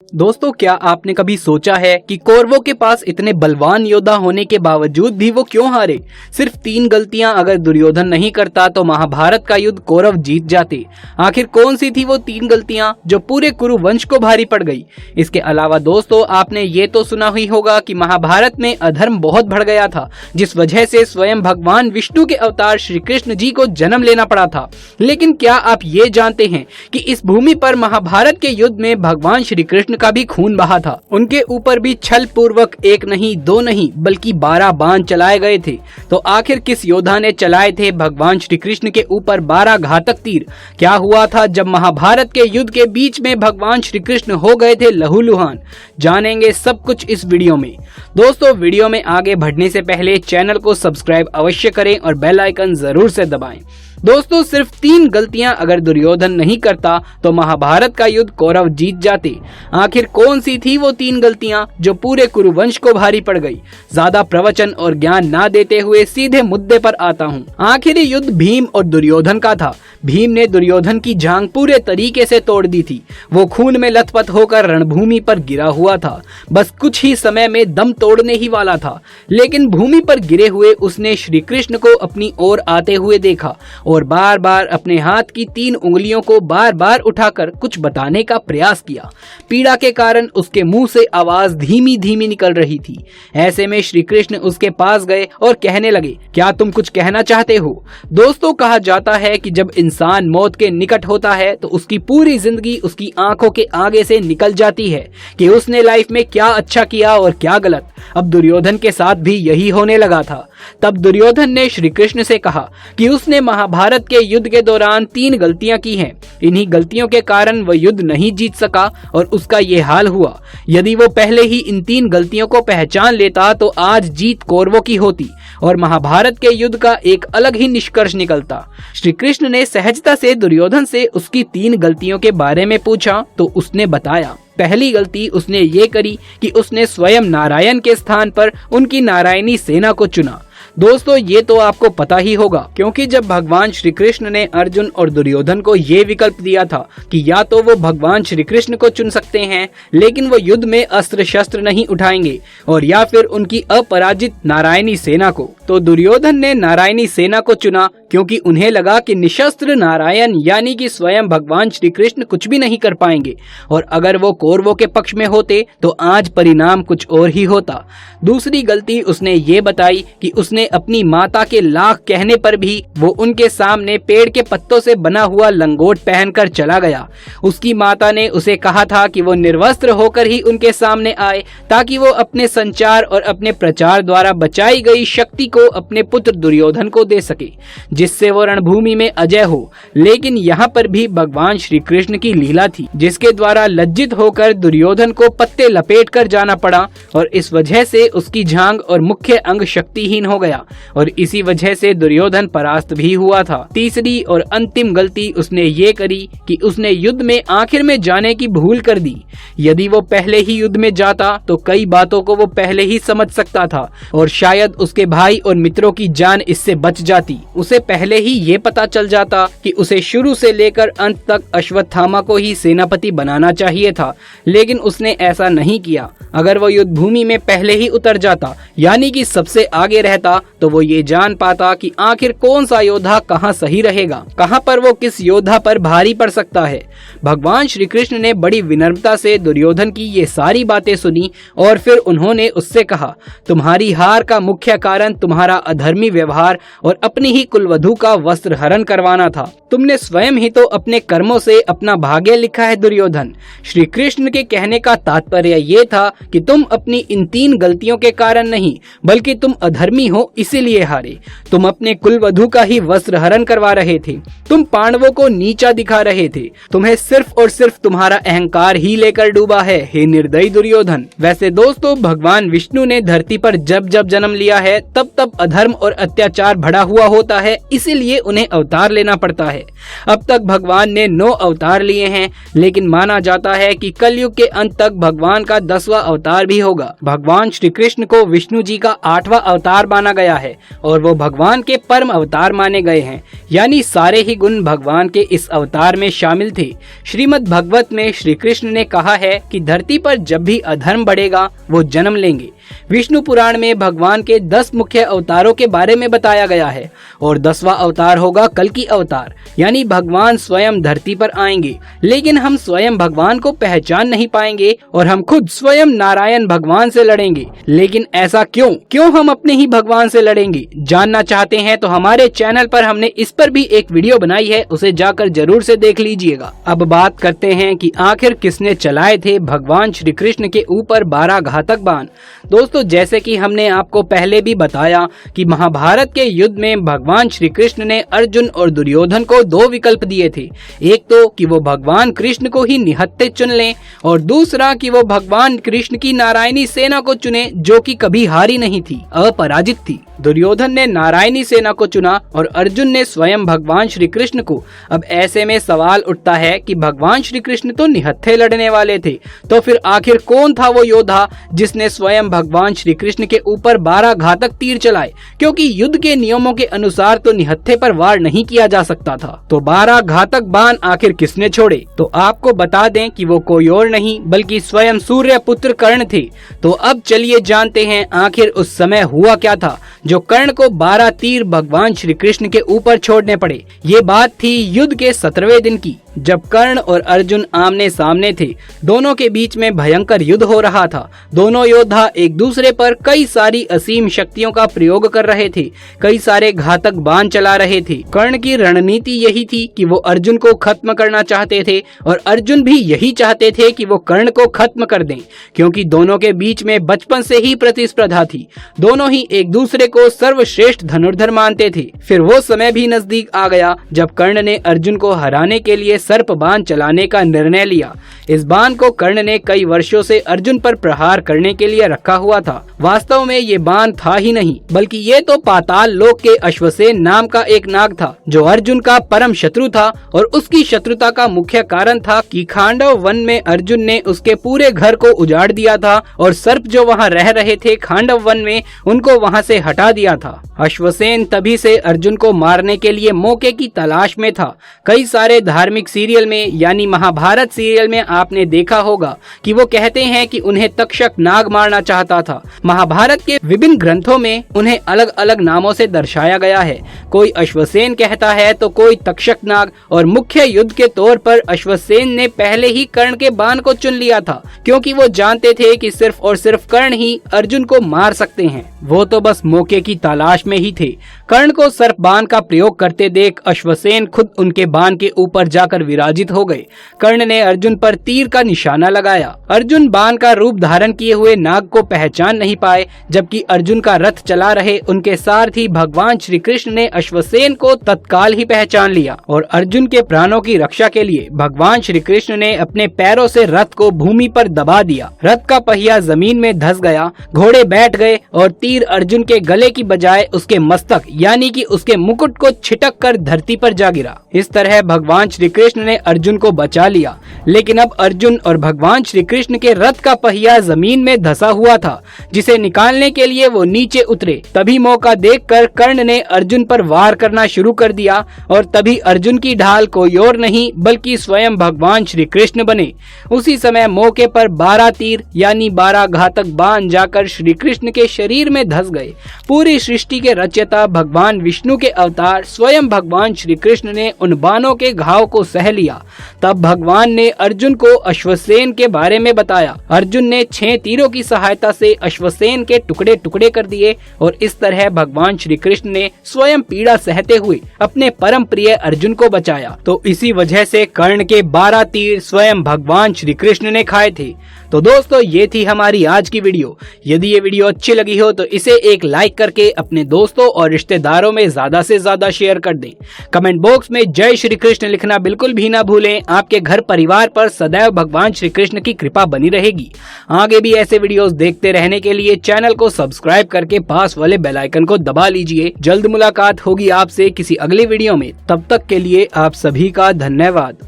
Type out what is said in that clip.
दोस्तों, क्या आपने कभी सोचा है कि कौरवों के पास इतने बलवान योद्धा होने के बावजूद भी वो क्यों हारे? सिर्फ 3 गलतियां अगर दुर्योधन नहीं करता तो महाभारत का युद्ध कौरव जीत जाते। आखिर कौन सी थी वो 3 गलतियां जो पूरे कुरु वंश को भारी पड़ गई? इसके अलावा दोस्तों, आपने ये तो सुना ही होगा कि महाभारत में अधर्म बहुत बढ़ गया था, जिस वजह से स्वयं भगवान विष्णु के अवतार श्री कृष्ण जी को जन्म लेना पड़ा था। लेकिन क्या आप ये जानते हैं कि इस भूमि पर महाभारत के युद्ध में भगवान श्री कृष्ण का भी खून बहा था। उनके ऊपर भी छल पूर्वक 1 नहीं 2 नहीं बल्कि 12 बाण चलाए गए थे। तो आखिर किस योद्धा ने चलाए थे भगवान श्री कृष्ण के ऊपर 12 घातक तीर? क्या हुआ था जब महाभारत के युद्ध के बीच में भगवान श्री कृष्ण हो गए थे लहूलुहान? जानेंगे सब कुछ इस वीडियो में। दोस्तों, वीडियो में आगे बढ़ने से पहले चैनल को सब्सक्राइब अवश्य करें और बेल आइकन जरूर से दबाएं। दोस्तों, सिर्फ 3 गलतियां अगर दुर्योधन नहीं करता तो महाभारत का युद्ध कौरव जीत जाते। आखिर कौन सी थी वो 3 गलतियां जो पूरे कुरुवंश को भारी पड़ गई? ज्यादा प्रवचन और ज्ञान ना देते हुए सीधे मुद्दे पर आता हूं। आखिर युद्ध भीम और दुर्योधन का था। भीम ने दुर्योधन की जांघ पूरे तरीके से तोड़ दी थी। वो खून में लथपथ होकर रणभूमि पर गिरा हुआ था। बस कुछ ही समय में दम तोड़ने ही वाला था। लेकिन भूमि पर गिरे हुए उसने श्री कृष्ण को अपनी ओर आते हुए देखा और बार बार अपने हाथ की 3 उंगलियों को बार बार उठाकर कुछ बताने का प्रयास किया। पीड़ा के कारण उसके मुंह से आवाज धीमी धीमी निकल रही थी। ऐसे में श्री कृष्ण उसके पास गए और कहने लगे, क्या तुम कुछ कहना चाहते हो? दोस्तों, कहा जाता है कि जब इंसान मौत के निकट होता है तो उसकी पूरी जिंदगी उसकी आंखों के आगे से निकल जाती है कि उसने लाइफ में क्या अच्छा किया और क्या गलत। अब दुर्योधन के साथ भी यही होने लगा था। तब दुर्योधन ने श्री कृष्ण से कहा कि उसने महाभारत के युद्ध के दौरान 3 गलतियां की हैं। इन्हीं गलतियों के कारण वह युद्ध नहीं जीत सका और उसका ये हाल हुआ। यदि वो पहले ही इन 3 गलतियों को पहचान लेता तो आज जीत कौरवों की होती और महाभारत के युद्ध का एक अलग ही निष्कर्ष निकलता। श्री कृष्ण ने सहजता से दुर्योधन से उसकी 3 गलतियों के बारे में पूछा तो उसने बताया। पहली गलती उसने ये करी कि उसने स्वयं नारायण के स्थान पर उनकी नारायणी सेना को चुना। दोस्तों, ये तो आपको पता ही होगा, क्योंकि जब भगवान श्री कृष्ण ने अर्जुन और दुर्योधन को ये विकल्प दिया था कि या तो वो भगवान श्री कृष्ण को चुन सकते हैं लेकिन वो युद्ध में अस्त्र शस्त्र नहीं उठाएंगे, और या फिर उनकी अपराजित नारायणी सेना को, तो दुर्योधन ने नारायणी सेना को चुना क्योंकि उन्हें लगा कि निशस्त्र नारायण यानी कि स्वयं भगवान श्री कृष्ण कुछ भी नहीं कर पाएंगे, और अगर वो कौरवों के पक्ष में होते तो आज परिणाम कुछ और ही होता। दूसरी गलती उसने ये बताई कि उसने अपनी माता के लाख कहने पर भी वो उनके सामने पेड़ के पत्तों से बना हुआ लंगोट पहनकर चला गया। उसकी माता ने उसे कहा था कि वो निर्वस्त्र होकर ही उनके सामने आए ताकि वो अपने संचार और अपने प्रचार द्वारा बचाई गई शक्ति को अपने पुत्र दुर्योधन को दे सके, जिससे वो रणभूमि में अजय हो। लेकिन यहाँ पर भी भगवान श्री कृष्ण की लीला थी, जिसके द्वारा लज्जित होकर दुर्योधन को पत्ते लपेट कर जाना पड़ा और इस वजह से उसकी जांघ और मुख्य अंग शक्तिहीन हो गया और इसी वजह से दुर्योधन परास्त भी हुआ था। तीसरी और अंतिम गलती उसने ये करी कि उसने युद्ध में आखिर में जाने की भूल कर दी। यदि वो पहले ही युद्ध में जाता तो कई बातों को वो पहले ही समझ सकता था और शायद उसके भाई और मित्रों की जान इससे बच जाती। उसे पहले ही ये पता चल जाता कि उसे शुरू से लेकर अंत तक अश्वत्थामा को ही सेनापति बनाना चाहिए था, लेकिन उसने ऐसा नहीं किया। अगर वो युद्ध भूमि में पहले ही उतर जाता यानी कि सबसे आगे रहता तो वो ये जान पाता कि आखिर कौन सा योद्धा कहाँ सही रहेगा, कहाँ पर वो किस योद्धा पर भारी पड़ सकता है। भगवान श्री कृष्ण ने बड़ी विनम्रता से दुर्योधन की ये सारी बातें सुनी और फिर उन्होंने उससे कहा, तुम्हारी हार का मुख्य कारण तुम्हारा अधर्मी व्यवहार और अपनी ही कुलवधू का वस्त्र हरण करवाना था। तुमने स्वयं ही तो अपने कर्मों से अपना भाग्य लिखा है दुर्योधन। श्री कृष्ण के कहने का तात्पर्य ये था कि तुम अपनी इन 3 गलतियों के कारण नहीं बल्कि तुम अधर्मी हो इसीलिए हारे। तुम अपने कुलवधू का ही वस्त्र हरण करवा रहे थे, तुम पांडवों को नीचा दिखा रहे थे, तुम्हें सिर्फ और सिर्फ तुम्हारा अहंकार ही लेकर डूबा है, हे निर्दयी दुर्योधन। वैसे दोस्तों, भगवान विष्णु ने धरती पर जब जब जन्म लिया है तब तब अधर्म और अत्याचार बढ़ा हुआ होता है, इसीलिए उन्हें अवतार लेना पड़ता है। अब तक भगवान ने 9 अवतार लिए हैं, लेकिन माना जाता है कि कलयुग के अंत तक भगवान का 10वां अवतार भी होगा। भगवान श्री कृष्ण को विष्णु जी का 8वां अवतार माना गया है और वो भगवान के परम अवतार माने गए हैं, यानी सारे ही गुण भगवान के इस अवतार में शामिल थे। श्रीमद् भगवत में श्री कृष्ण ने कहा है कि धरती पर जब भी अधर्म बढ़ेगा वो जन्म लेंगे। विष्णु पुराण में भगवान के 10 मुख्य अवतारों के बारे में बताया गया है और 10वां अवतार होगा कल्कि अवतार, यानी भगवान स्वयं धरती पर आएंगे, लेकिन हम स्वयं भगवान को पहचान नहीं पाएंगे और हम खुद स्वयं नारायण भगवान से लड़ेंगे। लेकिन ऐसा क्यों हम अपने ही भगवान से लड़ेंगे? जानना चाहते हैं तो हमारे चैनल पर हमने इस पर भी एक वीडियो बनाई है, उसे जाकर जरूर से देख लीजिएगा। अब बात करते हैं कि आखिर किसने चलाए थे भगवान श्री कृष्ण के ऊपर 12 घातक बाण। दोस्तों, जैसे कि हमने आपको पहले भी बताया कि महाभारत के युद्ध में भगवान श्री कृष्ण ने अर्जुन और दुर्योधन को 2 विकल्प दिए थे। एक तो कि वो भगवान कृष्ण को ही निहत्थे चुन लें और दूसरा कि वो भगवान कृष्ण की नारायणी सेना को चुने, जो कि कभी हारी नहीं थी, अपराजित थी। दुर्योधन ने नारायणी सेना को चुना और अर्जुन ने स्वयं भगवान श्री कृष्ण को। अब ऐसे में सवाल उठता है कि भगवान श्री कृष्ण तो निहत्थे लड़ने वाले थे, तो फिर आखिर कौन था वो योद्धा जिसने स्वयं भगवान श्री कृष्ण के ऊपर 12 घातक तीर चलाए? क्योंकि युद्ध के नियमों के अनुसार तो निहत्थे पर वार नहीं किया जा सकता था, तो 12 घातक बाण आखिर किसने छोड़े? तो आपको बता दें कि वो कोई और नहीं बल्कि स्वयं सूर्य पुत्र कर्ण थे। तो अब चलिए जानते हैं आखिर उस समय हुआ क्या था जो कर्ण को 12 तीर भगवान श्री कृष्ण के ऊपर छोड़ने पड़े। ये बात थी युद्ध के 17वें दिन की, जब कर्ण और अर्जुन आमने सामने थे। दोनों के बीच में भयंकर युद्ध हो रहा था। दोनों योद्धा एक दूसरे पर कई सारी असीम शक्तियों का प्रयोग कर रहे थे, कई सारे घातक बाण चला रहे थे। कर्ण की रणनीति यही थी कि वो अर्जुन को खत्म करना चाहते थे और अर्जुन भी यही चाहते थे कि वो कर्ण को खत्म कर दें, क्योंकि दोनों के बीच में बचपन से ही प्रतिस्पर्धा थी। दोनों ही एक दूसरे को सर्वश्रेष्ठ धनुर्धर मानते थे। फिर वो समय भी नजदीक आ गया जब कर्ण ने अर्जुन को हराने के लिए सर्प बाण चलाने का निर्णय लिया। इस बाण को कर्ण ने कई वर्षों से अर्जुन पर प्रहार करने के लिए रखा हुआ था। वास्तव में ये बाण था ही नहीं, बल्कि ये तो पाताल लोक के अश्वसेन नाम का एक नाग था, जो अर्जुन का परम शत्रु था। और उसकी शत्रुता का मुख्य कारण था कि खांडव वन में अर्जुन ने उसके पूरे घर को उजाड़ दिया था और सर्प जो वहाँ रह रहे थे खांडव वन में, उनको वहाँ से हटा दिया था। अश्वसेन तभी से अर्जुन को मारने के लिए मौके की तलाश में था। कई सारे धार्मिक सीरियल में, यानी महाभारत सीरियल में आपने देखा होगा कि वो कहते हैं कि उन्हें तक्षक नाग मारना चाहता था। महाभारत के विभिन्न ग्रंथों में उन्हें अलग अलग नामों से दर्शाया गया है। कोई अश्वसेन कहता है तो कोई तक्षक नाग। और मुख्य युद्ध के तौर पर अश्वसेन ने पहले ही कर्ण के बाण को चुन लिया था, क्योंकि वो जानते थे कि सिर्फ और सिर्फ कर्ण ही अर्जुन को मार सकते हैं। वो तो बस मौके की तलाश में ही थे। कर्ण को सर्प बाण का प्रयोग करते देख अश्वसेन खुद उनके बाण के ऊपर जाकर विराजित हो गए। कर्ण ने अर्जुन पर तीर का निशाना लगाया। अर्जुन बाण का रूप धारण किए हुए नाग को पहचान नहीं पाए, जबकि अर्जुन का रथ चला रहे उनके सारथी भगवान श्री कृष्ण ने अश्वसेन को तत्काल ही पहचान लिया और अर्जुन के प्राणों की रक्षा के लिए भगवान श्री कृष्ण ने अपने पैरों से रथ को भूमि पर दबा दिया। रथ का पहिया जमीन में धंस गया, घोड़े बैठ गए और तीर अर्जुन के गले की बजाय उसके मस्तक यानी कि उसके मुकुट को छिटक कर धरती पर जा गिरा। इस तरह भगवान श्री कृष्ण ने अर्जुन को बचा लिया। लेकिन अब अर्जुन और भगवान श्री कृष्ण के रथ का पहिया जमीन में धंसा हुआ था, जिसे निकालने के लिए वो नीचे उतरे। तभी मौका देखकर कर्ण ने अर्जुन पर वार करना शुरू कर दिया और तभी अर्जुन की ढाल कोई और नहीं बल्कि स्वयं भगवान श्री कृष्ण बने। उसी समय मौके पर 12 तीर यानी 12 घातक बाण जाकर श्री कृष्ण के शरीर में धंस गए। पूरी सृष्टि के रचयिता भगवान विष्णु के अवतार स्वयं भगवान श्री कृष्ण ने उन बाणों के घाव को सह लिया। तब भगवान ने अर्जुन को अश्वसेन के बारे में बताया। अर्जुन ने 6 तीरों की सहायता से अश्वसेन के टुकड़े टुकड़े कर दिए और इस तरह भगवान श्री कृष्ण ने स्वयं पीड़ा सहते हुए अपने परम प्रिय अर्जुन को बचाया। तो इसी वजह से कर्ण के 12 तीर स्वयं भगवान श्री कृष्ण ने खाए थे। तो दोस्तों ये थी हमारी आज की वीडियो। यदि ये वीडियो अच्छी लगी हो तो इसे एक लाइक करके अपने दोस्तों और रिश्तेदारों में ज्यादा से ज्यादा शेयर कर दें। कमेंट बॉक्स में जय श्री कृष्ण लिखना बिल्कुल भी ना भूलें। आपके घर परिवार पर सदैव भगवान श्री कृष्ण की कृपा बनी रहेगी। आगे भी ऐसे वीडियोस देखते रहने के लिए चैनल को सब्सक्राइब करके पास वाले बेल आइकन को दबा लीजिए। जल्द मुलाकात होगी आपसे किसी अगली वीडियो में। तब तक के लिए आप सभी का धन्यवाद।